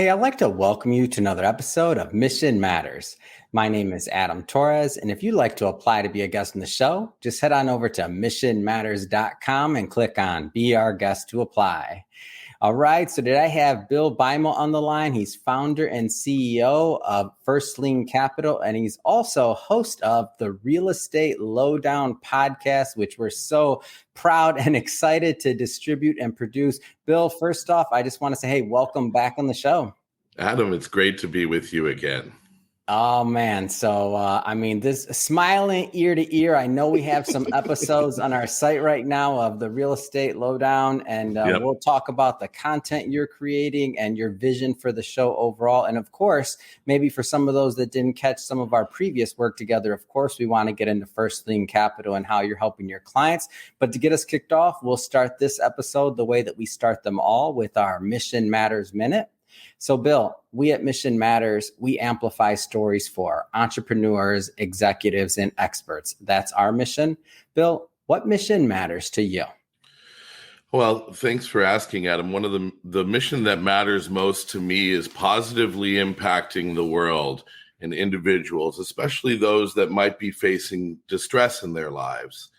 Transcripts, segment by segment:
Hey, I'd like to welcome you to another episode of Mission Matters. My name is Adam Torres, and if you'd like to apply to be a guest on the show, just head on over to missionmatters.com and click on Be Our Guest to apply. All right, so today I have Bill Bimel on the line. He's founder and CEO of First Lien Capital, and he's also host of the Real Estate Lowdown podcast, which we're so proud and excited to distribute and produce. Bill, first off, I just want to say, hey, welcome back on the show. Adam, it's great to be with you again. Oh, man. So, this smiling ear to ear. I know we have some episodes on our site right now of the Real Estate Lowdown, and We'll talk about the content you're creating and your vision for the show overall. And of course, maybe for some of those that didn't catch some of our previous work together, of course, we want to get into First Lien Capital and how you're helping your clients. But to get us kicked off, we'll start this episode the way that we start them all, with our Mission Matters Minute. So, Bill, we at Mission Matters, we amplify stories for entrepreneurs, executives, and experts. That's our mission. Bill, what mission matters to you? Well, thanks for asking, Adam. One of the mission that matters most to me is positively impacting the world and individuals, especially those that might be facing distress in their lives.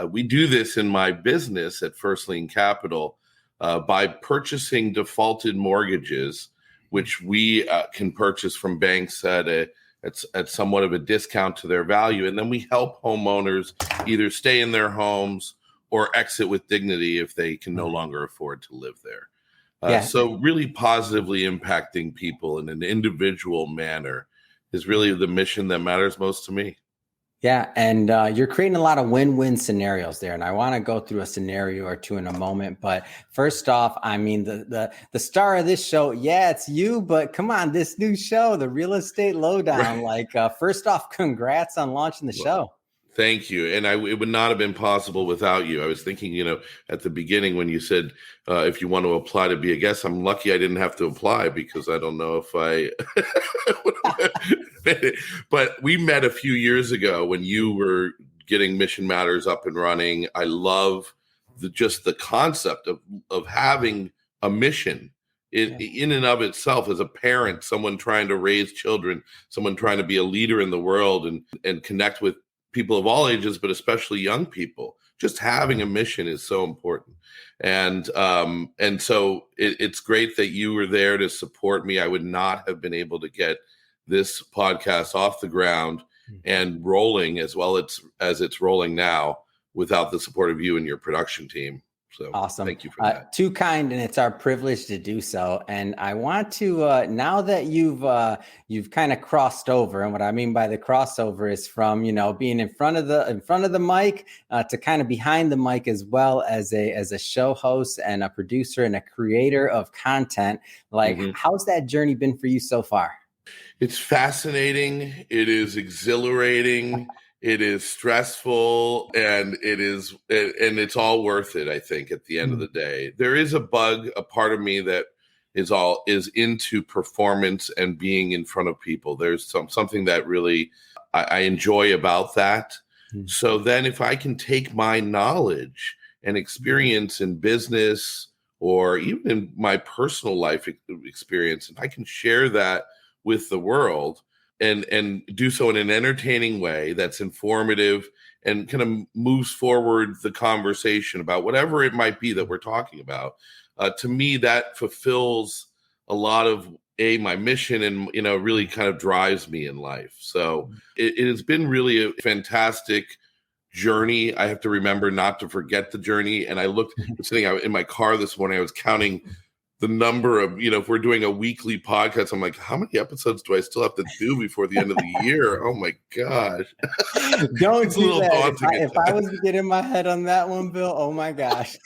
We do this in my business at First Lien Capital by purchasing defaulted mortgages, which we can purchase from banks at somewhat of a discount to their value. And then we help homeowners either stay in their homes or exit with dignity if they can no longer afford to live there. So really positively impacting people in an individual manner is really the mission that matters most to me. Yeah, and you're creating a lot of win-win scenarios there, and I want to go through a scenario or two in a moment. But first off, I mean, the star of this show, yeah, it's you. But come on, this new show, the Real Estate Lowdown. First off, congrats on launching the show. Thank you. And it would not have been possible without you. I was thinking, at the beginning when you said, if you want to apply to be a guest, I'm lucky I didn't have to apply because I don't know if I would have. But we met a few years ago when you were getting Mission Matters up and running. I love the concept of having a mission in and of itself as a parent, someone trying to raise children, someone trying to be a leader in the world and connect with people of all ages, but especially young people. Just having a mission is so important. And so it's great that you were there to support me. I would not have been able to get this podcast off the ground and rolling as well as it's rolling now without the support of you and your production team. So awesome. Thank you for that. Too kind, and it's our privilege to do so. And I want to now that you've kind of crossed over, and what I mean by the crossover is from being in front of the mic to kind of behind the mic, as well as a show host and a producer and a creator of content. How's that journey been for you so far? It's fascinating. It is exhilarating. It is stressful, and it's all worth it, I think, at the end of the day. There is a part of me that is into performance and being in front of people. There's something that really I enjoy about that. So then if I can take my knowledge and experience in business or even in my personal life experience, if I can share that with the world, and do so in an entertaining way that's informative and kind of moves forward the conversation about whatever it might be that we're talking about. To me, that fulfills a lot of my mission and, really kind of drives me in life. So it has been really a fantastic journey. I have to remember not to forget the journey. And I sitting out in my car this morning, I was counting the number of, if we're doing a weekly podcast, I'm like, how many episodes do I still have to do before the end of the year? Oh my gosh. Don't do that. If I was to get in my head on that one, Bill, oh my gosh.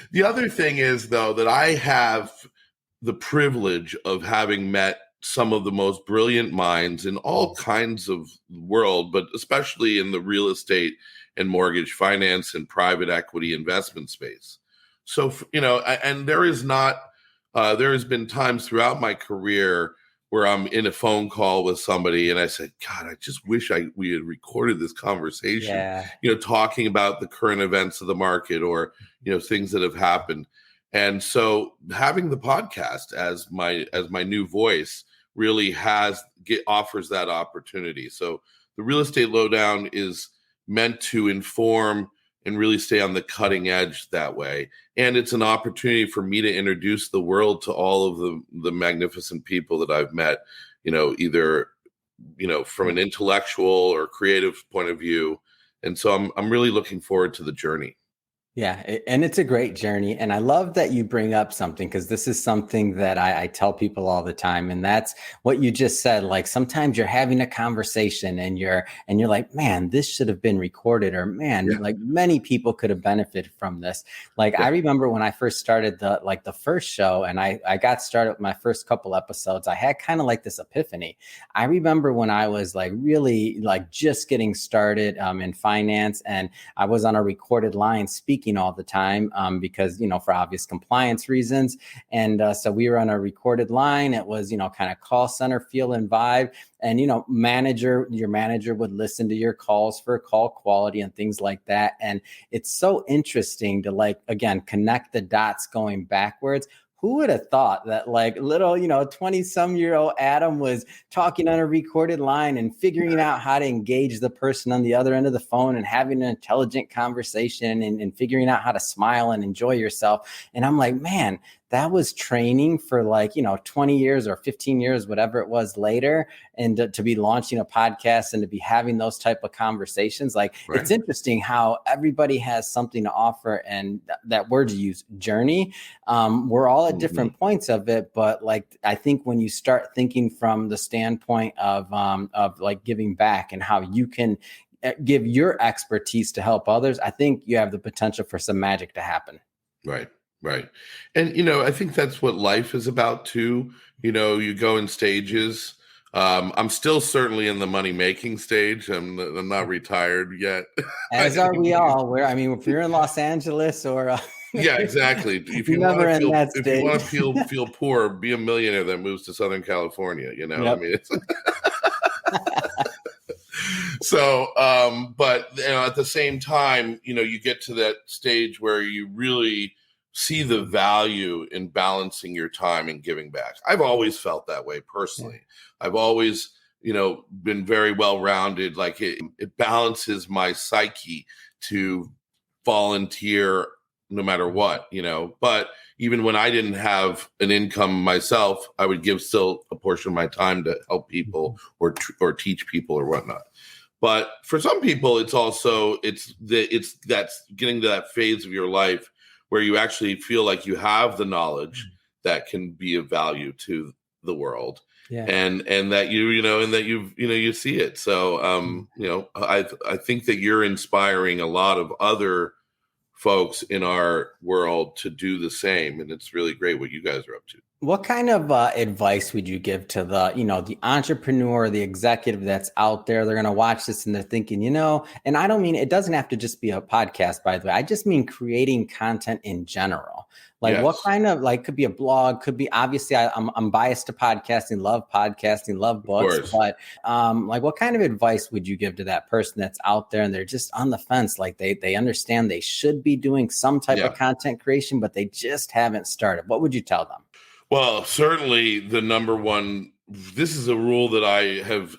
The other thing is, though, that I have the privilege of having met some of the most brilliant minds in all kinds of world, but especially in the real estate and mortgage finance and private equity investment space. So, and there has been times throughout my career where I'm in a phone call with somebody and I said, God, I just wish we had recorded this conversation, talking about the current events of the market or, things that have happened. And so having the podcast as my new voice really offers that opportunity. So the Real Estate Lowdown is meant to inform and really stay on the cutting edge that way. And it's an opportunity for me to introduce the world to all of the magnificent people that I've met, either, from an intellectual or creative point of view. And so I'm really looking forward to the journey. Yeah, and it's a great journey. And I love that you bring up something, because this is something that I tell people all the time. And that's what you just said. Like, sometimes you're having a conversation and you're like, man, this should have been recorded, or man, like many people could have benefited from this. Like, I remember when I first started the first show, and I got started with my first couple episodes, I had kind of like this epiphany. I remember when I was like really like just getting started in finance, and I was on a recorded line speaking all the time because, for obvious compliance reasons. And so we were on a recorded line. It was, kind of call center feel and vibe. And, your manager would listen to your calls for call quality and things like that. And it's so interesting to, like, again, connect the dots going backwards. Who would have thought that, like, little, 20-some-year-old Adam was talking on a recorded line and figuring out how to engage the person on the other end of the phone and having an intelligent conversation and figuring out how to smile and enjoy yourself. And I'm like, man, that was training for 20 years or 15 years, whatever it was later. And to be launching a podcast and to be having those type of conversations, It's interesting how everybody has something to offer. And that word you use, journey, we're all at different points of it. But I think when you start thinking from the standpoint of giving back and how you can give your expertise to help others, I think you have the potential for some magic to happen. Right. Right. And, I think that's what life is about too. You go in stages. I'm still certainly in the money-making stage. I'm not retired yet. As are we all. If you're in Los Angeles or... Yeah, exactly. If you want to feel poor, be a millionaire that moves to Southern California, Yep. It's... So, but at the same time, you get to that stage where you really see the value in balancing your time and giving back. I've always felt that way personally. Yeah. I've always, been very well-rounded. Like it balances my psyche to volunteer no matter what, but even when I didn't have an income myself, I would give still a portion of my time to help people or teach people or whatnot. But for some people, it's that's getting to that phase of your life where you actually feel like you have the knowledge that can be of value to the world, and that you see it. So, I think that you're inspiring a lot of other folks in our world to do the same, and it's really great what you guys are up to. What kind of advice would you give to the entrepreneur, the executive that's out there? They're going to watch this and they're thinking, and I don't mean, it doesn't have to just be a podcast, by the way. I just mean creating content in general. What kind of, could be a blog, could be, obviously I'm biased to podcasting, love books, but what kind of advice would you give to that person that's out there and they're just on the fence? They understand they should be doing some type of content creation, but they just haven't started. What would you tell them? Well, certainly the number one, this is a rule that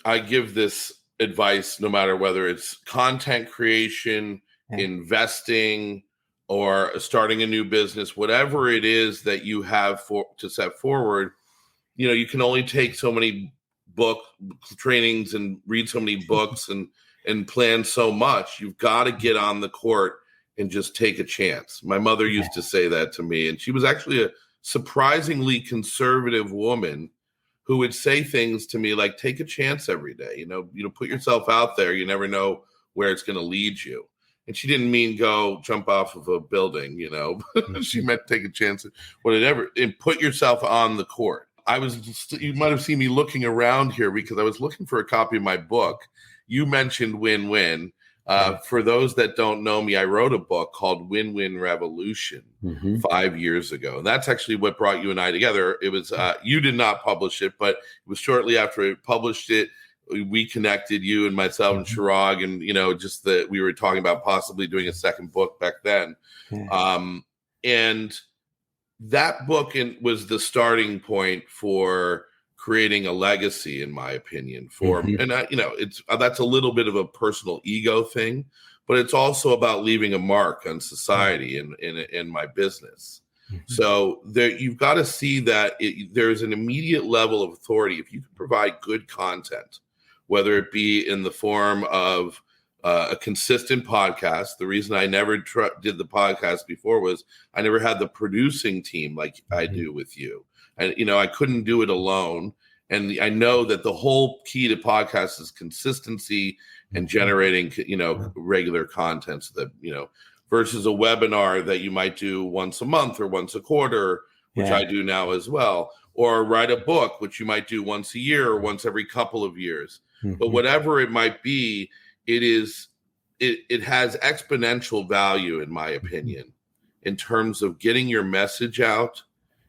I give this advice no matter whether it's content creation, investing, or starting a new business, whatever it is that you have to set forward. You can only take so many book trainings and read so many books and plan so much. You've got to get on the court and just take a chance. My mother used to say that to me, and she was actually a surprisingly conservative woman who would say things to me like, take a chance every day, put yourself out there. You never know where it's going to lead you. And she didn't mean go jump off of a building, she meant take a chance, whatever, and put yourself on the court. You might have seen me looking around here because I was looking for a copy of my book. You mentioned Win-Win. For those that don't know me, I wrote a book called Win-Win Revolution 5 years ago. And that's actually what brought you and I together. It was, you did not publish it, but it was shortly after I published it, we connected, you and myself and Chirag, and, just that we were talking about possibly doing a second book back then. And that book was the starting point for creating a legacy, in my opinion. And that's a little bit of a personal ego thing, but it's also about leaving a mark on society in my business. So you've got to see that there's an immediate level of authority if you can provide good content, whether it be in the form of a consistent podcast. The reason I never did the podcast before was I never had the producing team like I do with you. And, I couldn't do it alone. And I know that the whole key to podcasts is consistency and generating, regular content so that, versus a webinar that you might do once a month or once a quarter, which I do now as well, or write a book, which you might do once a year or once every couple of years. But whatever it might be, it has exponential value, in my opinion, in terms of getting your message out,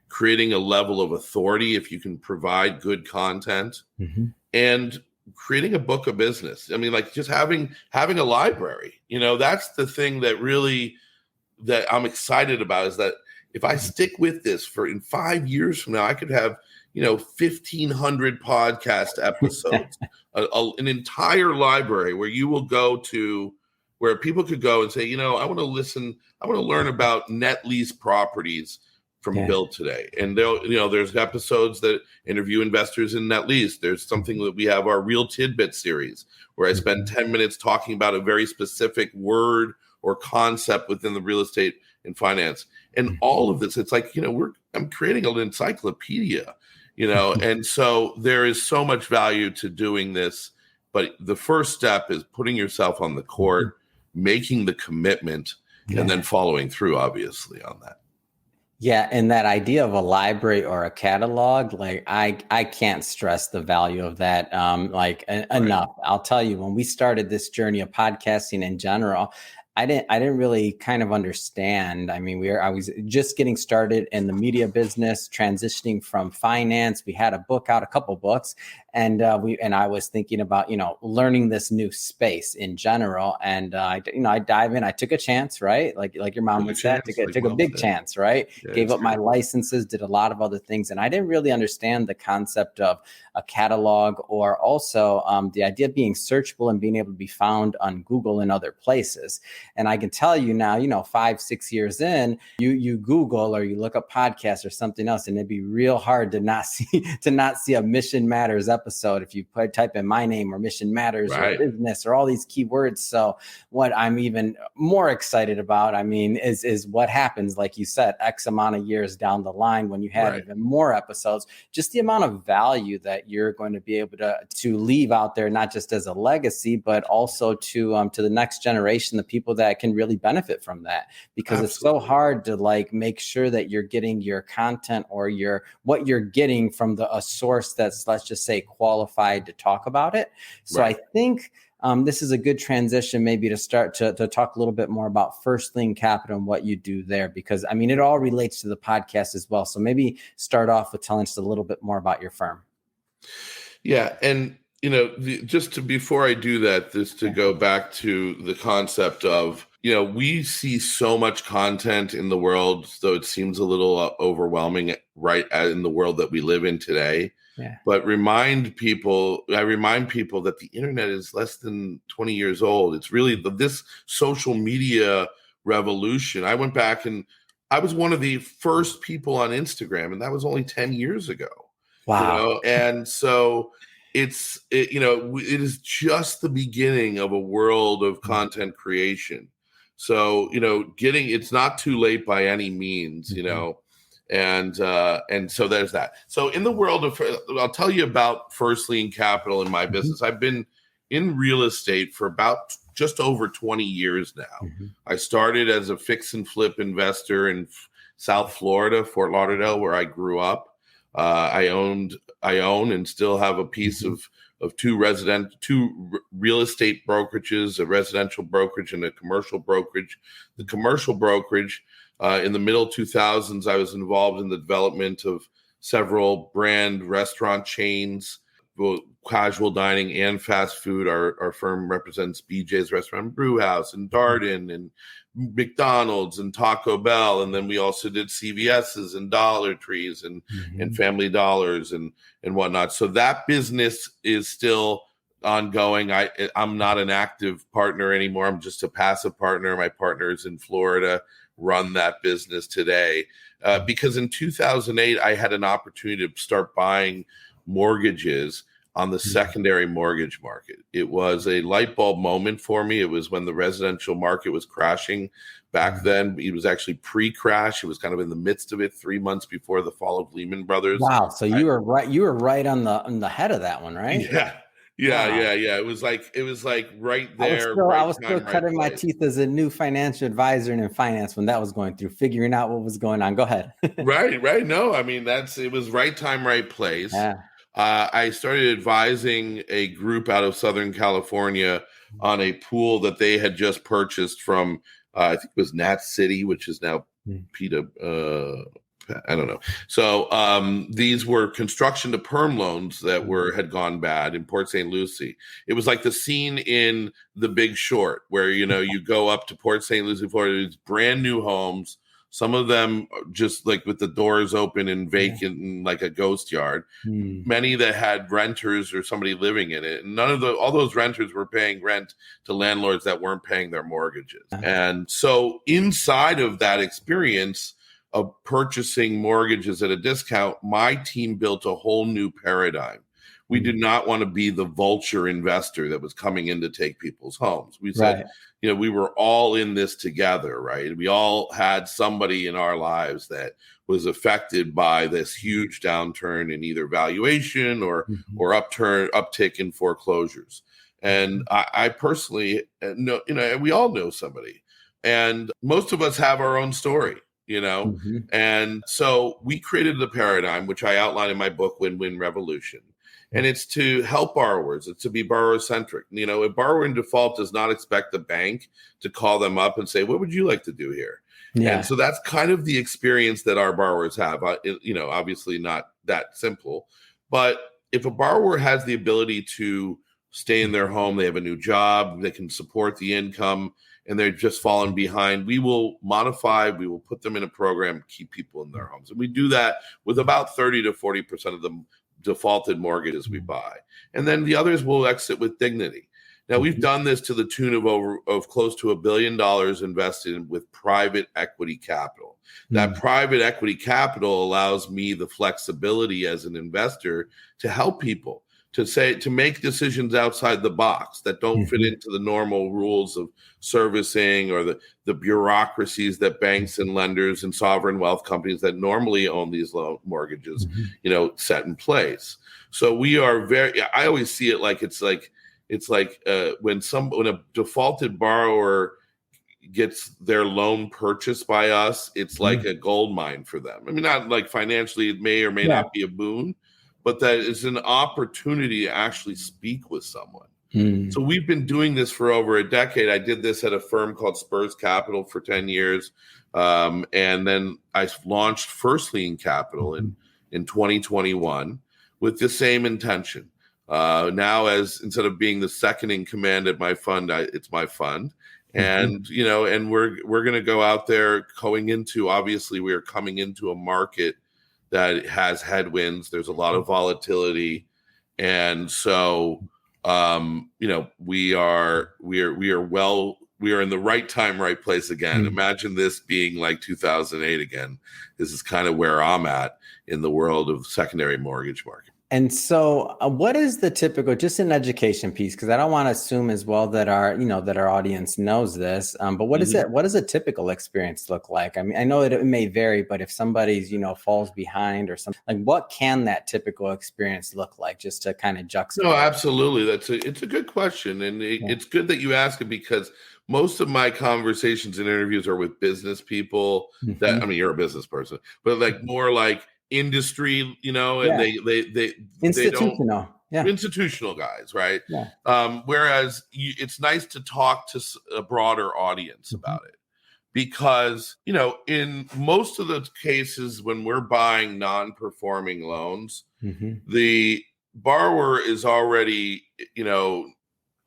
creating a level of authority if you can provide good content, and creating a book of business. I mean, like just having a library, that's the thing that I'm excited about, is that if I stick with this in 5 years from now, I could have, 1,500 podcast episodes, an entire library where you will go to, where people could go and say, I want to learn about net lease properties from Bill today. And there's episodes that interview investors in net lease. There's something that we have, our Real Tidbit series, where I spend 10 minutes talking about a very specific word or concept within the real estate and finance. And all of this, it's like, I'm creating an encyclopedia, and so there is so much value to doing this. But the first step is putting yourself on the court, making the commitment, and then following through, obviously, on that. Yeah, and that idea of a library or a catalog, like I can't stress the value of that enough. I'll tell you, when we started this journey of podcasting in general, I didn't really kind of understand. I mean, I was just getting started in the media business, transitioning from finance. We had a couple books, and I was thinking about, learning this new space in general. And I dive in. I took a chance, right? Like your mom would say, took a big chance, right? Yeah, gave up my licenses, did a lot of other things, and I didn't really understand the concept of a catalog, or also the idea of being searchable and being able to be found on Google and other places. And I can tell you now, 5-6 years in, you Google or you look up podcasts or something else, and it'd be real hard to not see a Mission Matters episode if you type in my name or Mission Matters or business or all these keywords. So what I'm even more excited about, is what happens, like you said, X amount of years down the line when you have even more episodes, just the amount of value that you're going to be able to leave out there, not just as a legacy, but also to the next generation, the people that can really benefit from that, because It's so hard to make sure that you're getting your content or what you're getting from a source that's, let's just say, qualified to talk about it. So I think this is a good transition maybe to start to talk a little bit more about First Lien Capital and what you do there, because it all relates to the podcast as well. So maybe start off with telling us a little bit more about your firm. Yeah. And, before I do that, just to go back to the concept of, we see so much content in the world, though it seems a little overwhelming right in the world that we live in today. Yeah. But I remind people that the internet is less than 20 years old. It's really this social media revolution. I went back and I was one of the first people on Instagram, and that was only 10 years ago. Wow. And so it is just the beginning of a world of content creation. So, it's not too late by any means, and so there's that. So in the world of, I'll tell you about First Lien Capital in my business. I've been in real estate for about just over 20 years now. I started as a fix and flip investor in South Florida, Fort Lauderdale, where I grew up. I own and still have a piece of two real estate brokerages, a residential brokerage and a commercial brokerage. The commercial brokerage, in the middle 2000s, I was involved in the development of several brand restaurant chains. both casual dining and fast food. Our firm represents BJ's Restaurant and Brew House and Darden and McDonald's and Taco Bell. And then we also did CVS's and Dollar Trees and Family Dollars and whatnot. So that business is still ongoing. I'm not an active partner anymore. I'm just a passive partner. My partners in Florida run that business today. Because in 2008, I had an opportunity to start buying mortgages on the secondary mortgage market. It was a light bulb moment for me. It was when the residential market was crashing back then. It was actually pre-crash. It was kind of in the midst of it, 3 months before the fall of Lehman Brothers. Wow. So you were right. You were right on the head of that one, right? Yeah. It was like right there. I was still cutting my teeth as a new financial advisor and in finance when that was going through, figuring out what was going on. Go ahead. Right. No, I mean, it was right time, right place. Yeah. I started advising a group out of Southern California on a pool that they had just purchased from, I think it was Nat City, which is now PETA. I don't know. So these were construction to perm loans that had gone bad in Port St. Lucie. It was like the scene in The Big Short, where you go up to Port St. Lucie, Florida. It's brand new homes. Some of them just like with the doors open and vacant and like a ghost yard. Many that had renters or somebody living in it. And all those renters were paying rent to landlords that weren't paying their mortgages. And so inside of that experience of purchasing mortgages at a discount, my team built a whole new paradigm. We did not want to be the vulture investor that was coming in to take people's homes. We said, we were all in this together, right? We all had somebody in our lives that was affected by this huge downturn in either valuation or uptick in foreclosures. And I personally know, we all know somebody, and most of us have our own story. And so we created the paradigm, which I outline in my book, Win-Win Revolution. And it's to help borrowers. It's to be borrower-centric. A borrower in default does not expect the bank to call them up and say, what would you like to do here? Yeah. And so that's kind of the experience that our borrowers have. Obviously not that simple. But if a borrower has the ability to stay in their home, they have a new job, they can support the income, and they're just fallen behind, we will put them in a program, keep people in their homes. And we do that with about 30 to 40% of the defaulted mortgages we buy. And then the others will exit with dignity. Now, we've done this to the tune of close to $1 billion invested with private equity capital. That private equity capital allows me the flexibility as an investor to help people, to make decisions outside the box that don't fit into the normal rules of servicing or the bureaucracies that banks and lenders and sovereign wealth companies that normally own these loan mortgages, set in place. So we are I always see it like it's like when a defaulted borrower gets their loan purchased by us, it's like a gold mine for them. I mean, not like financially, it may or may not be a boon, but that is an opportunity to actually speak with someone. So we've been doing this for over a decade. I did this at a firm called Spurs Capital for 10 years. And then I launched First Lien Capital in 2021 with the same intention. Now, as instead of being the second in command at my fund, it's my fund. And, and we're going to go out there obviously we are coming into a market that has headwinds. There's a lot of volatility. And so, we are in the right time, right place again. Imagine this being like 2008 again. This is kind of where I'm at in the world of secondary mortgage market. And so what is the typical, just an education piece, because I don't want to assume as well that our audience knows this, but what does a typical experience look like? I mean, I know that it may vary, but if somebody's, falls behind or something, like what can that typical experience look like, just to kind of juxtapose? No, absolutely. It's a good question. And it's good that you ask it, because most of my conversations and interviews are with business people you're a business person, but like more like industry, and they institutional, institutional guys, right? Whereas it's nice to talk to a broader audience about it, because in most of the cases when we're buying non-performing loans, the borrower is already,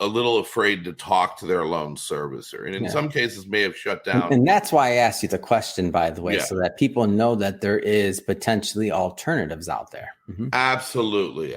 a little afraid to talk to their loan servicer, and in some cases may have shut down. And that's why I asked you the question, by the way, so that people know that there is potentially alternatives out there. Mm-hmm. Absolutely.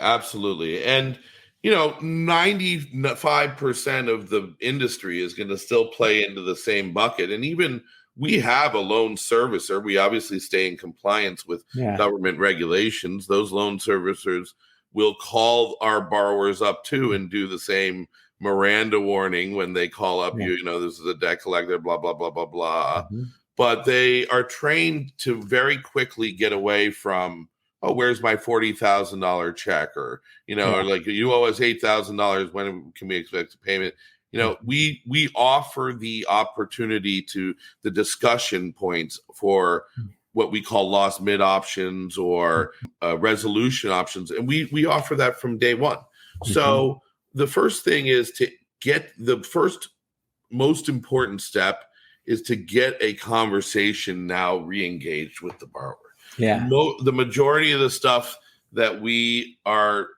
And 95% of the industry is going to still play into the same bucket. And even we have a loan servicer. We obviously stay in compliance with government regulations. Those loan servicers will call our borrowers up too and do the same Miranda warning when they call up you, this is a debt collector, blah, blah, blah, blah, blah. Mm-hmm. But they are trained to very quickly get away from, oh, where's my $40,000 check? Or, or like, you owe us $8,000. When can we expect a payment? We offer the opportunity to the discussion points for what we call lost mid options or resolution options. And we offer that from day one. Mm-hmm. So the first thing is to get the first most important step is to get a conversation now re-engaged with the borrower. Yeah. The majority of the stuff that we are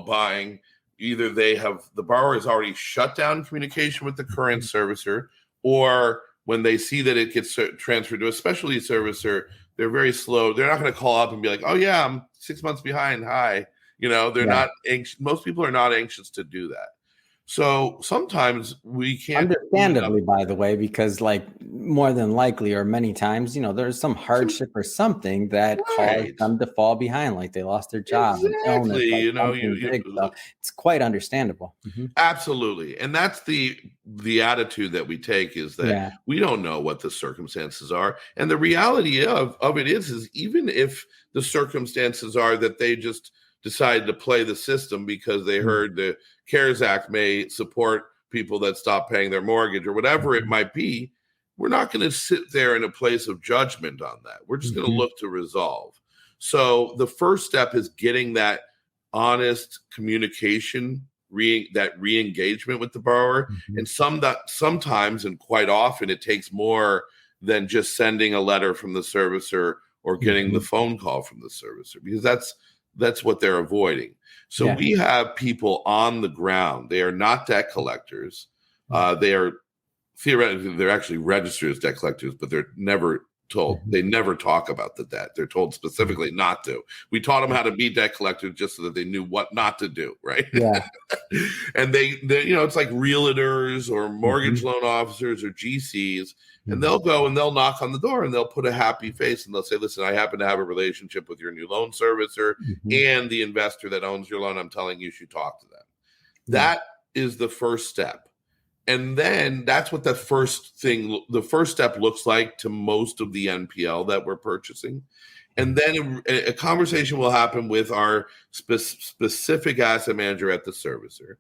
buying, either the borrower has already shut down communication with the current servicer, or when they see that it gets transferred to a specialty servicer, they're very slow. They're not going to call up and be like, oh yeah, I'm 6 months behind. Hi. They're not anxious. Most people are not anxious to do that. So sometimes we can't. Understandably, by the way, because more than likely or many times, there's some hardship or something that caused them to fall behind, like they lost their job. Exactly. So it's quite understandable. Mm-hmm. Absolutely. And that's the attitude that we take, is that we don't know what the circumstances are. And the reality of it is even if the circumstances are that they just decided to play the system because they heard the CARES Act may support people that stop paying their mortgage or whatever it might be, we're not going to sit there in a place of judgment on that. We're just going to look to resolve. So the first step is getting that honest communication, that re-engagement with the borrower. Mm-hmm. And sometimes and quite often it takes more than just sending a letter from the servicer or getting the phone call from the servicer, because that's what they're avoiding. So we have people on the ground. They are not debt collectors. They are theoretically, they're actually registered as debt collectors, but they're never told. They never talk about the debt. They're told specifically not to. We taught them how to be debt collectors just so that they knew what not to do, right? Yeah. And they it's like realtors or mortgage loan officers or GCs. And they'll go and they'll knock on the door and they'll put a happy face and they'll say, listen, I happen to have a relationship with your new loan servicer and the investor that owns your loan. I'm telling you should talk to them. That is the first step. And then that's what the first step looks like to most of the NPL that we're purchasing. And then a conversation will happen with our specific asset manager at the servicer.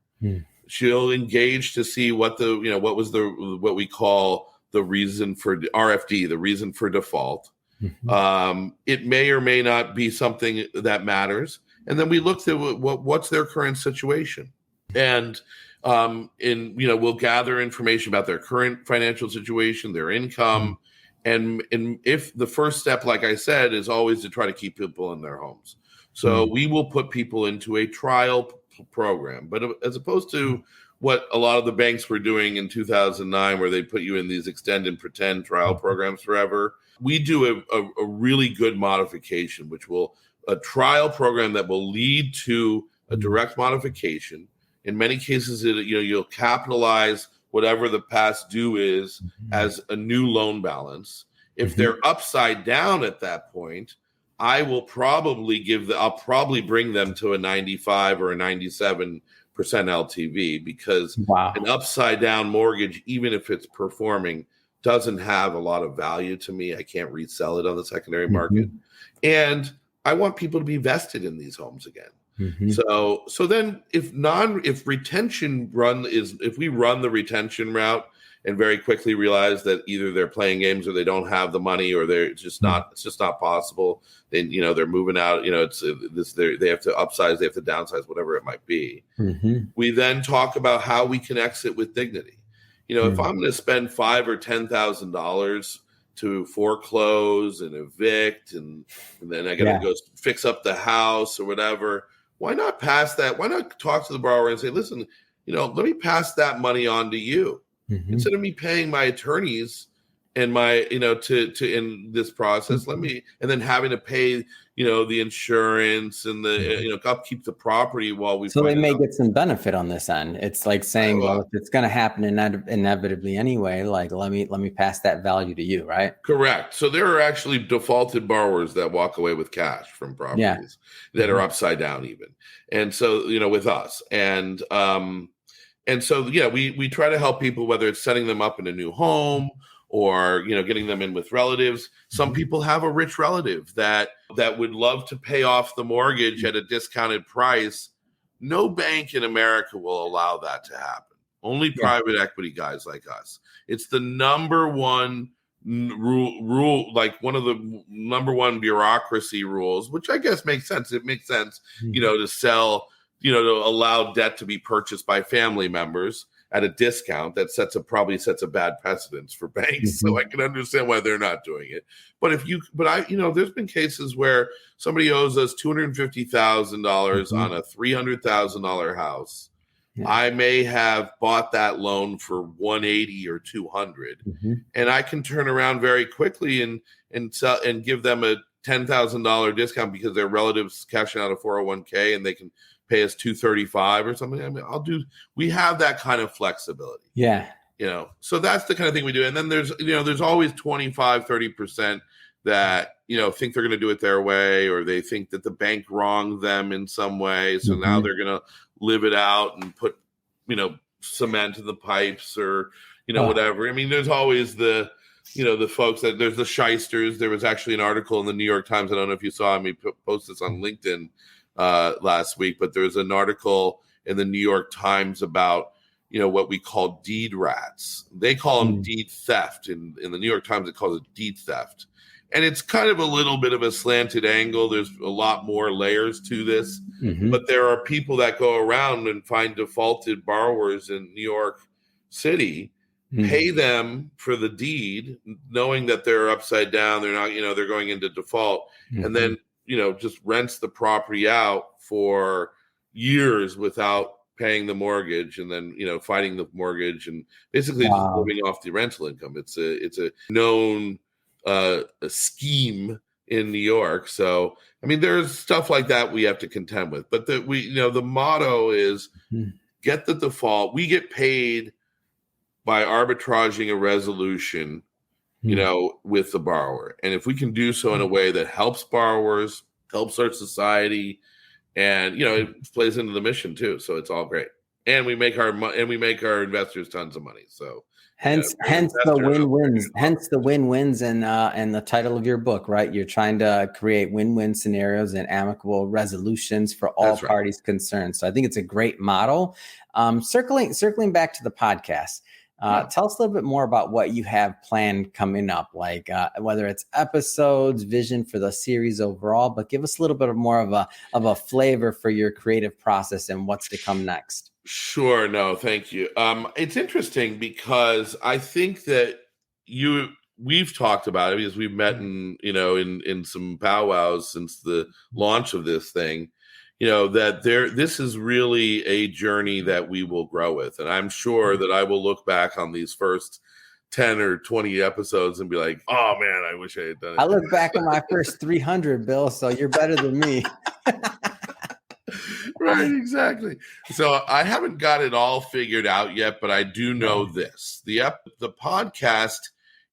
She'll engage to see what we call the reason for RFD, the reason for default. It may or may not be something that matters. And then we look at what's their current situation. And we'll gather information about their current financial situation, their income. And if the first step, like I said, is always to try to keep people in their homes. So we will put people into a trial program, but as opposed to what a lot of the banks were doing in 2009, where they put you in these extend and pretend trial programs forever. We do a really good modification, a trial program that will lead to a direct modification. In many cases, you'll capitalize whatever the past due is as a new loan balance. If they're upside down at that point, I'll probably bring them to a 95 or a 97% LTV, because an upside down mortgage, even if it's performing, doesn't have a lot of value to me. I can't resell it on the secondary market. And I want people to be vested in these homes again. So then if we run the retention route and very quickly realize that either they're playing games or they don't have the money, or it's just not possible, then they're moving out, they have to upsize, they have to downsize, whatever it might be. We then talk about how we can exit with dignity. If I'm going to spend $5,000 or $10,000 to foreclose and evict, and then I got to go fix up the house or whatever, why not pass that? Why not talk to the borrower and say, listen, let me pass that money on to you instead of me paying my attorneys and my, to in this process, and then having to pay, the insurance and the, upkeep the property while we. So they may get some benefit on this end. It's like saying, well, if it's going to happen inevitably anyway, like let me pass that value to you, right? Correct. So there are actually defaulted borrowers that walk away with cash from properties that are upside down even. And so, with us and so, we try to help people, whether it's setting them up in a new home or, getting them in with relatives. Some people have a rich relative that would love to pay off the mortgage at a discounted price. No bank in America will allow that to happen. Only private equity guys like us. It's the number one rule, like one of the number one bureaucracy rules, which I guess makes sense. It makes sense, to sell, to allow debt to be purchased by family members at a discount. That probably sets a bad precedence for banks. So I can understand why they're not doing it. But there's been cases where somebody owes us $250,000 on a $300,000 house. Yeah. I may have bought that loan for $180 or $200, and I can turn around very quickly and sell and give them a $10,000 discount because their relatives cashing out a 401k and they can pay us $235 or something. I mean, we have that kind of flexibility. Yeah. So that's the kind of thing we do. And then there's always 25, 30% that, think they're going to do it their way, or they think that the bank wronged them in some way. So now they're going to live it out and put, cement in the pipes or, whatever. I mean, there's always the folks there's the shysters. There was actually an article in the New York Times. I don't know if you saw me post this on LinkedIn last week, but there's an article in the New York Times about, what we call deed rats. They call them deed theft. In the New York Times, it calls it deed theft. And it's kind of a little bit of a slanted angle. There's a lot more layers to this, but there are people that go around and find defaulted borrowers in New York City, pay them for the deed, knowing that they're upside down. They're not, they're going into default, and then, just rents the property out for years without paying the mortgage, and then, fighting the mortgage and basically just living off the rental income. It's a known a scheme in New York. So, I mean, there's stuff like that we have to contend with, but the motto is get the default. We get paid by arbitraging a resolution, with the borrower. And if we can do so in a way that helps borrowers, helps our society, and, it plays into the mission too. So it's all great. And we make our investors tons of money. So hence the win-wins. Hence the win-wins and the title of your book, right? You're trying to create win-win scenarios and amicable resolutions for all parties concerned. So I think it's a great model. Circling back to the podcast. Tell us a little bit more about what you have planned coming up, like whether it's episodes, vision for the series overall, but give us a little bit more of a flavor for your creative process and what's to come next. Sure. No, thank you. It's interesting because I think that we've talked about it because we've met in some powwows since the launch of this thing. This is really a journey that we will grow with. And I'm sure that I will look back on these first 10 or 20 episodes and be like, oh man, I wish I had done it. I look back on my first 300, Bill, so you're better than me. Right, exactly. So I haven't got it all figured out yet, but I do know this. The podcast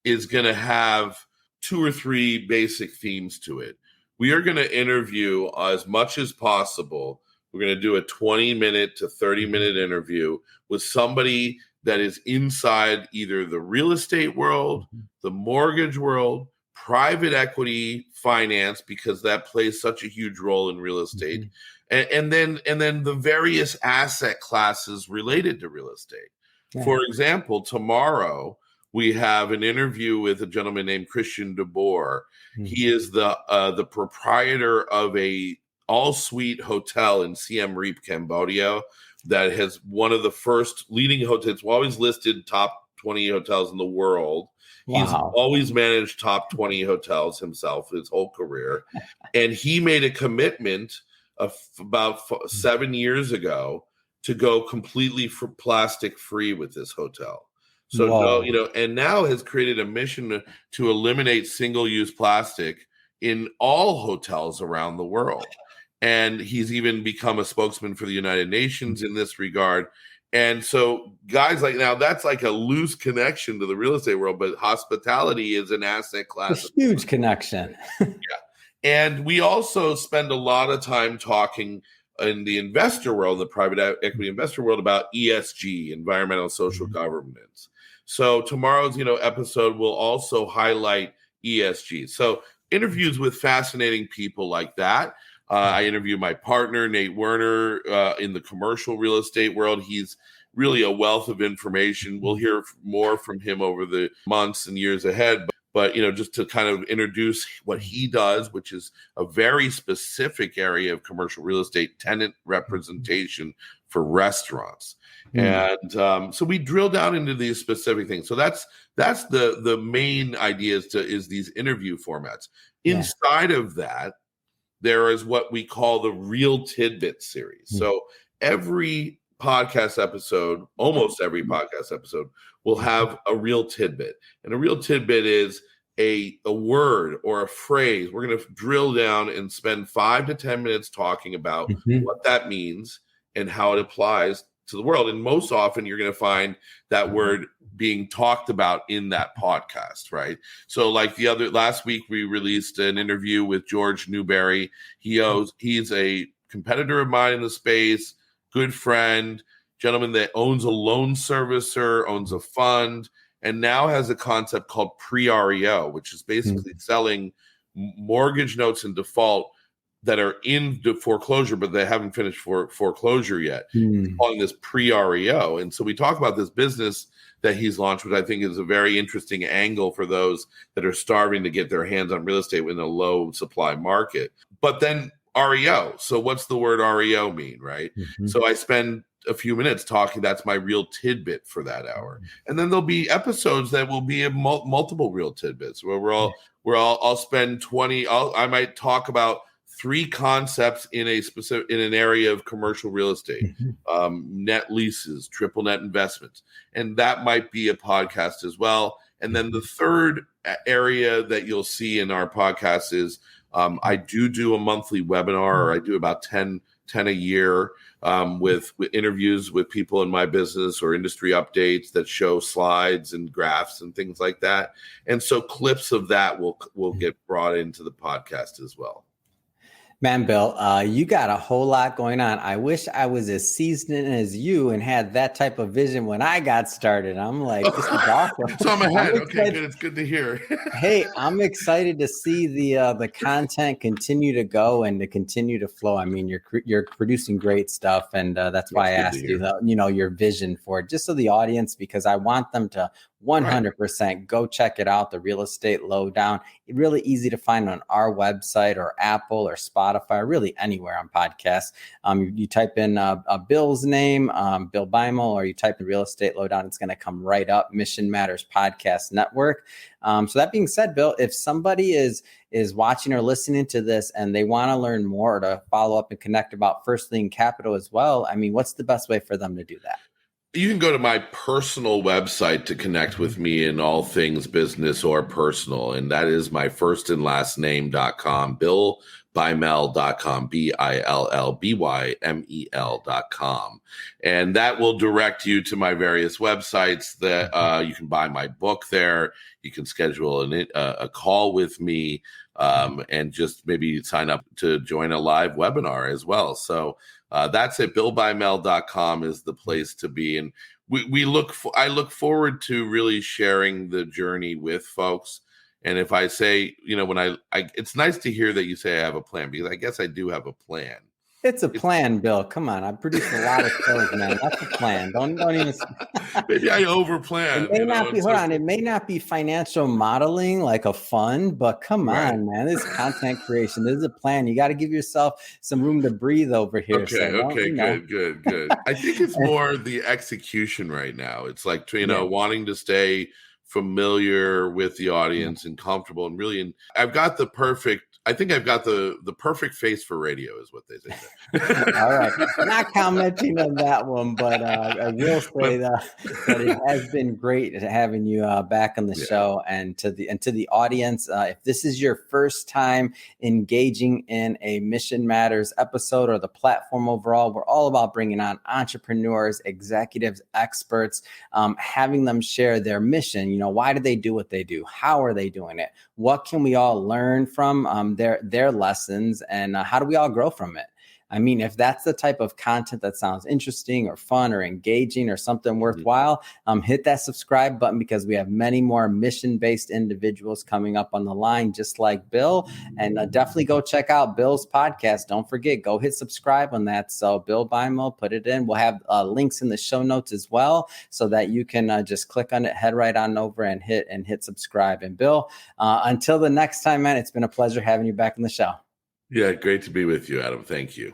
is going to have 2 or 3 basic themes to it. We are going to interview as much as possible. We're going to do a 20-minute to 30-minute interview with somebody that is inside either the real estate world, the mortgage world, private equity, finance, because that plays such a huge role in real estate, and then the various asset classes related to real estate. Yeah. For example, tomorrow we have an interview with a gentleman named Christian DeBoer. He is the proprietor of a all-suite hotel in Siem Reap, Cambodia, that has one of the first leading hotels. It's always listed top 20 hotels in the world. Wow. He's always managed top 20 hotels himself his whole career. And he made a commitment about 7 years ago to go completely for plastic free with this hotel. So no, and now has created a mission to eliminate single-use plastic in all hotels around the world. And he's even become a spokesman for the United Nations in this regard. And so guys like, now that's like a loose connection to the real estate world, but hospitality is an asset class. A huge connection. Yeah. And we also spend a lot of time talking in the investor world, the private equity investor world, about ESG, environmental social governance. So tomorrow's, episode will also highlight ESG. So interviews with fascinating people like that. I interview my partner, Nate Werner, in the commercial real estate world. He's really a wealth of information. We'll hear more from him over the months and years ahead. But just to kind of introduce what he does, which is a very specific area of commercial real estate, tenant representation for restaurants. And so we drill down into these specific things. So that's the main idea is these interview formats. Inside of that, there is what we call the Real Tidbit series. So every podcast episode, almost every podcast episode, will have a real tidbit. And a real tidbit is a word or a phrase. We're going to drill down and spend 5 to 10 minutes talking about what that means and how it applies to the world. And most often you're going to find that word being talked about in that podcast, right? So like last week, we released an interview with George Newberry. He's a competitor of mine in the space, good friend, gentleman that owns a loan servicer, owns a fund, and now has a concept called pre-REO, which is basically selling mortgage notes in default that are in foreclosure, but they haven't finished foreclosure yet. He's calling this pre-REO. And so we talk about this business that he's launched, which I think is a very interesting angle for those that are starving to get their hands on real estate in a low supply market. But then REO. So what's the word REO mean, right? So I spend a few minutes talking. That's my real tidbit for that hour. And then there'll be episodes that will be multiple real tidbits where I'll spend 20. I might talk about 3 concepts in an area of commercial real estate, net leases, triple net investments, and that might be a podcast as well. And then the third area that you'll see in our podcast is I do a monthly webinar, or I do about 10 a year with interviews with people in my business or industry updates that show slides and graphs and things like that. And so clips of that will get brought into the podcast as well. Man, Bill, you got a whole lot going on. I wish I was as seasoned as you and had that type of vision when I got started. I'm like, this is awesome. So I'm ahead. Okay, good. It's good to hear. Hey, I'm excited to see the content continue to go and to continue to flow. I mean, you're producing great stuff, and that's why I asked you, your vision for it, just so the audience, because I want them to 100% go check it out. The Real Estate Lowdown. Really easy to find on our website or Apple or Spotify, or really anywhere on podcasts. You type in Bill's name, Bill Beimel, or you type in Real Estate Lowdown. It's going to come right up. Mission Matters Podcast Network. So that being said, Bill, if somebody is watching or listening to this and they want to learn more, to follow up and connect about First Lien Capital as well, I mean, what's the best way for them to do that? You can go to my personal website to connect with me in all things business or personal. And that is my first and last name.com, BillBeimel.com, BillBymel.com. And that will direct you to my various websites that you can buy my book there. You can schedule a call with me and just maybe sign up to join a live webinar as well. So that's it. BillBeimel.com is the place to be. And I look forward to really sharing the journey with folks. And if I say, it's nice to hear that you say I have a plan, because I guess I do have a plan. It's a plan, Bill. Come on. I've produced a lot of shows, man. That's a plan. Don't even. Maybe I overplan. It may not be. Hold on. It may not be financial modeling like a fund, but come on, man. This is content creation. This is a plan. You got to give yourself some room to breathe over here. Good. I think it's more the execution right now. It's like, wanting to stay familiar with the audience and comfortable and really. And I've got the perfect I think I've got the perfect face for radio, is what they say. All right, not commenting on that one, but I will say that it has been great having you back on the show, and to the audience. If this is your first time engaging in a Mission Matters episode or the platform overall, we're all about bringing on entrepreneurs, executives, experts, having them share their mission. You know, why do they do what they do? How are they doing it? What can we all learn from their lessons, and how do we all grow from it? I mean, if that's the type of content that sounds interesting or fun or engaging or something worthwhile, hit that subscribe button, because we have many more mission-based individuals coming up on the line, just like Bill. And definitely go check out Bill's podcast. Don't forget, go hit subscribe on that. So Bill Bimo, put it in. We'll have links in the show notes as well, so that you can just click on it, head right on over and hit subscribe. And Bill, until the next time, man, it's been a pleasure having you back on the show. Yeah, great to be with you, Adam. Thank you.